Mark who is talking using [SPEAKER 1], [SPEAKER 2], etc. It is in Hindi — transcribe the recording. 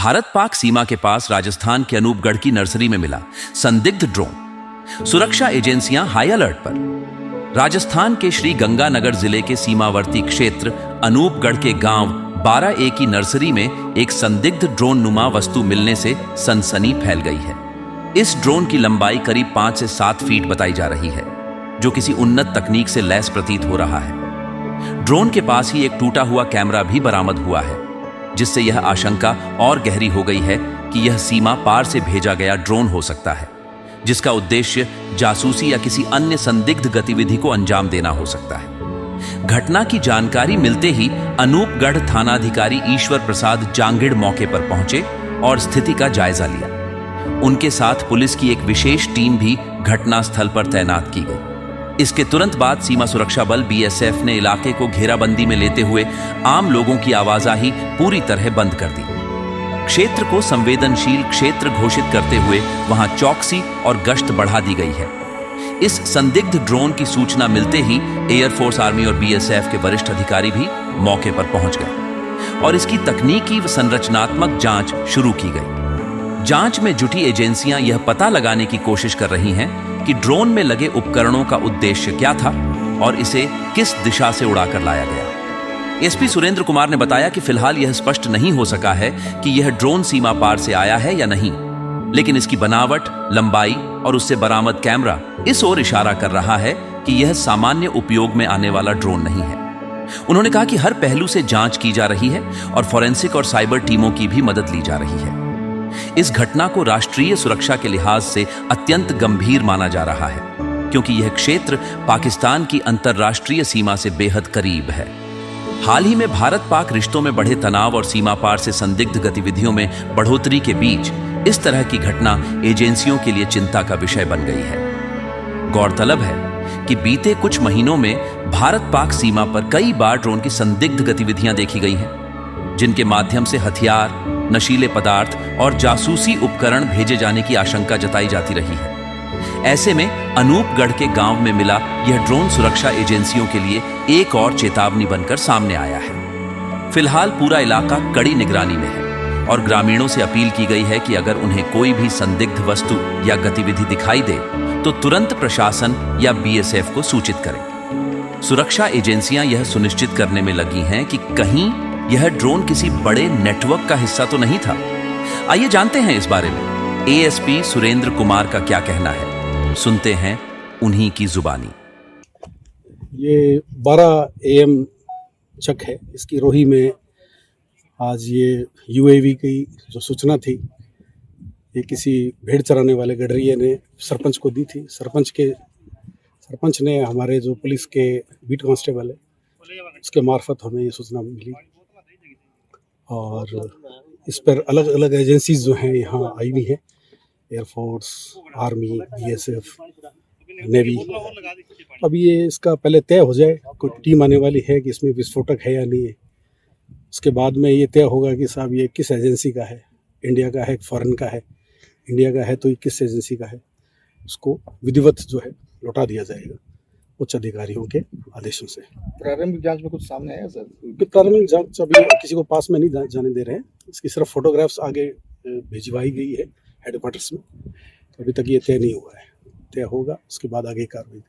[SPEAKER 1] भारत पाक सीमा के पास राजस्थान के अनूपगढ़ की नर्सरी में मिला संदिग्ध ड्रोन। सुरक्षा एजेंसियां हाई अलर्ट पर। राजस्थान के श्री गंगानगर जिले के सीमावर्ती क्षेत्र अनूपगढ़ के गांव 12A की नर्सरी में एक संदिग्ध ड्रोन नुमा वस्तु मिलने से सनसनी फैल गई है। इस ड्रोन की लंबाई करीब 5 से 7 फीट बताई जा रही है, जो किसी उन्नत तकनीक से लैस प्रतीत हो रहा है। ड्रोन के पास ही एक टूटा हुआ कैमरा भी बरामद हुआ है, जिससे यह आशंका और गहरी हो गई है कि यह सीमा पार से भेजा गया ड्रोन हो सकता है, जिसका उद्देश्य जासूसी या किसी अन्य संदिग्ध गतिविधि को अंजाम देना हो सकता है। घटना की जानकारी मिलते ही अनूपगढ़ थानाधिकारी ईश्वर प्रसाद जांगिड़ मौके पर पहुंचे और स्थिति का जायजा लिया। उनके साथ पुलिस की एक विशेष टीम भी घटनास्थल पर तैनात की गई। इसके तुरंत बाद सीमा सुरक्षा बल BSF ने इलाके को घेराबंदी में लेते हुए आम लोगों की आवाजाही पूरी तरह बंद कर दी। क्षेत्र को संवेदनशील क्षेत्र घोषित करते हुए वहां चौकसी और गश्त बढ़ा दी गई है। इस संदिग्ध ड्रोन की सूचना मिलते ही एयरफोर्स, आर्मी और BSF के वरिष्ठ अधिकारी भी मौके पर पहुंच गए और इसकी तकनीकी व संरचनात्मक जांच शुरू की गई। जांच में जुटी एजेंसियां यह पता लगाने की कोशिश कर रही हैं कि ड्रोन में लगे उपकरणों का उद्देश्य क्या था और इसे किस दिशा से उड़ाकर लाया गया। SP सुरेंद्र कुमार ने बताया कि फिलहाल यह स्पष्ट नहीं हो सका है कि यह ड्रोन सीमा पार से आया है या नहीं, लेकिन इसकी बनावट, लंबाई और उससे बरामद कैमरा इस ओर इशारा कर रहा है कि यह सामान्य उपयोग में आने वाला ड्रोन नहीं है। उन्होंने कहा कि हर पहलू से जांच की जा रही है और फॉरेंसिक और साइबर टीमों की भी मदद ली जा रही है। इस घटना को राष्ट्रीय सुरक्षा के लिहाज से अत्यंत गंभीर माना जा रहा है, क्योंकि यह क्षेत्र पाकिस्तान की अंतर्राष्ट्रीय सीमा से बेहद करीब है। हाल ही में भारत पाक रिश्तों में बढ़े तनाव और सीमा पार से संदिग्ध गतिविधियों में बढ़ोतरी के बीच इस तरह की घटना एजेंसियों के लिए चिंता का विषय बन गई है। गौरतलब है कि बीते कुछ महीनों में भारत पाक सीमा पर कई बार ड्रोन की संदिग्ध गतिविधियां देखी गई हैं, जिनके माध्यम से हथियार, नशीले पदार्थ और जासूसी उपकरण भेजे जाने की आशंका जताई जाती रही है। ऐसे में अनूपगढ़ के गांव में मिला यह ड्रोन सुरक्षा एजेंसियों के लिए एक और चेतावनी बनकर सामने आया है। फिलहाल पूरा इलाका कड़ी निगरानी में है और ग्रामीणों से अपील की गई है कि अगर उन्हें कोई भी संदिग्ध वस्तु या गतिविधि दिखाई दे तो तुरंत प्रशासन या BSF को सूचित करें। सुरक्षा एजेंसियां यह सुनिश्चित करने में लगी हैं कि कहीं यह ड्रोन किसी बड़े नेटवर्क का हिस्सा तो नहीं था। आइए जानते हैं इस बारे में ASP सुरेंद्र कुमार का क्या कहना है। सुनते हैं उन्हीं की जुबानी।
[SPEAKER 2] ये 12 AM चक है। इसकी रोही में आज ये UAV की जो सूचना थी, ये किसी भेड़ चराने वाले गडरिये ने सरपंच को दी थी। सरपंच ने हमारे जो पुलिस के बीट कांस्टेबल है, उसके मार्फत हमें ये सूचना मिली और इस पर अलग अलग एजेंसीज जो हैं यहाँ आई हुई हैं, एयरफोर्स, आर्मी, BSF, नेवी। अब ये इसका पहले तय हो जाए, कोई टीम आने वाली है कि इसमें विस्फोटक है या नहीं है। उसके बाद में ये तय होगा कि साहब ये किस एजेंसी का है, इंडिया का है, फॉरेन का है। इंडिया का है तो ये किस एजेंसी का है, उसको विधिवत जो है लौटा दिया जाएगा उच्च अधिकारियों के आदेशों से।
[SPEAKER 3] प्रारंभिक जांच में कुछ सामने आया सर?
[SPEAKER 2] प्रारंभिक जांच अभी किसी को पास में नहीं जाने दे रहे हैं। इसकी सिर्फ फोटोग्राफ्स आगे भिजवाई गई है हेडक्वार्टर्स में। अभी तक ये तय नहीं हुआ है। तय होगा उसके बाद आगे कार्रवाई।